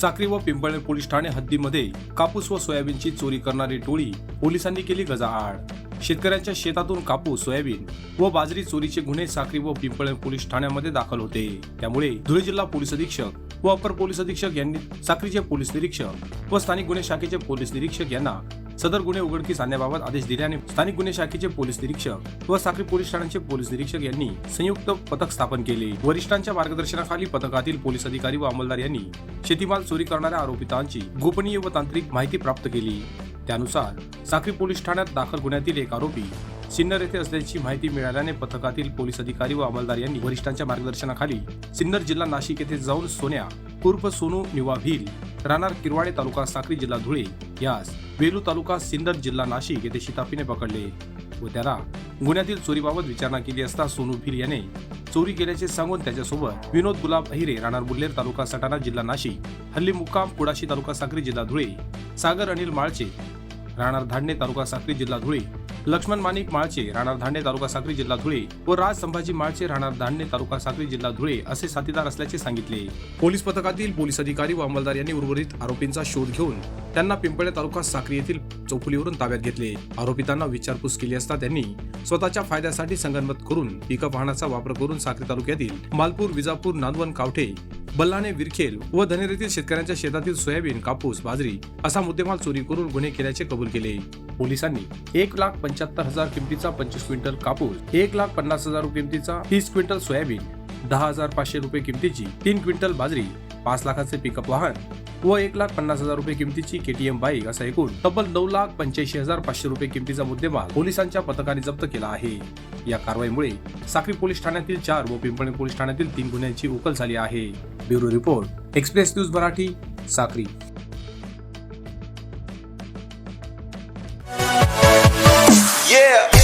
साक्री व पिंपळनेर पोलीस ठाणे हद्दीमध्ये कापूस व सोयाबीनची चोरी करणारी टोळी पोलिसांनी केली गजाआड। शेतकऱ्यांच्या शेतातून कापूस, सोयाबीन व बाजरी चोरीचे गुन्हे साक्री व पिंपळनेर पोलीस ठाण्यामध्ये दाखल होते। त्यामुळे धुळे जिल्हा पोलीस अधीक्षक व अपर पोलीस अधीक्षक यांनी साक्रीचे पोलीस निरीक्षक व स्थानिक गुन्हे शाखेचे पोलीस निरीक्षक यांना सदर गुन्हे उघडकीस आणण्याबाबत आदेश दिल्याने स्थानिक गुन्हे शाखेचे पोलीस निरीक्षक व साक्री पोलीस ठाण्याचे पोलीस निरीक्षक यांनी संयुक्त पथक स्थापन केले। वरिष्ठांच्या मार्गदर्शनाखाली पथकातील पोलीस अधिकारी व अंमलदार यांनी शेतीमाल चोरी करणाऱ्या आरोपितांची गोपनीय व तांत्रिक माहिती प्राप्त केली। त्यानुसार साक्री पोलीस ठाण्यात दाखल गुन्ह्यातील एक आरोपी सिन्नर येथे असल्याची माहिती मिळाल्याने पथकातील पोलीस अधिकारी व अंमलदार यांनी वरिष्ठांच्या मार्गदर्शनाखाली सिन्नर जिल्हा नाशिक येथे जाऊन सोन्या उर्फ सोनू निवा भील राहणार किरवाडे तालुका साक्री जिल्हा धुळे यास वेलू तालुका सिन्नर जिल्हा नाशिक येथे शिताफीने पकडले व त्याला गुन्ह्यातील चोरीबाबत विचारणा केली असता सोनू भील याने चोरी केल्याचे सांगून त्याच्यासोबत विनोद गुलाब अहिरे राहणार बुल्हेर तालुका सटाणा जिल्हा नाशिक, हल्ली मुक्काम कुडाशी तालुका साक्री जिल्हा धुळे, सागर अनिल माळचे राहणार धाडणे तालुका साक्री जिल्हा धुळे, लक्ष्मण माणिक माळचे राहणार धाडणे तालुका साक्री जिल्हा धुळे व राज संभाजी माळचे राहणार धाडणे तालुका साक्री जिल्हा धुळे असे साथीदार असल्याचे सांगितले। पोलीस पथकातील पोलीस अधिकारी व अंमलदार यांनी उर्वरित आरोपींचा शोध घेऊन त्यांना पिंपळे तालुका साक्री येथील चौफुलीवरून ताब्यात घेतले। आरोपितांना विचारपूस केली असता त्यांनी स्वतःच्या फायद्यासाठी संगनमत करून पिकअप वाहनाचा वापर करून साक्री तालुक्यातील मालपूर, विजापूर, नांदवण, कावठे, बल्लाणे, विरखेल व धनेर येथील शेतकऱ्यांच्या शेतातील सोयाबीन, कापूस, बाजरी असा मुद्देमाल चोरी करून गुन्हे केल्याचे कबूल केले। पोलिसांनी 1,75,000 किमतीचा 25 क्विंटल कापूस, 1,50,000 किमतीचा 30 क्विंटल सोयाबीन, 10,500 रुपये किमतीची 3 क्विंटल बाजरी, 5 लाखाचे पिकअप वाहन व 1,50,000 रुपये किमतीची KTM बाईक असा एकूण तब्बल 9,85,500 रुपये किमतीचा मुद्देमाल पोलिसांच्या पथकाने जप्त केला आहे। या कारवाईमुळे साक्री पोलीस ठाण्यातील 4 व पिंपळनेर पोलीस ठाण्यातील 3 गुन्ह्यांची उकल झाली आहे। Bureau report, express news Marathi, Sakri. Yeah.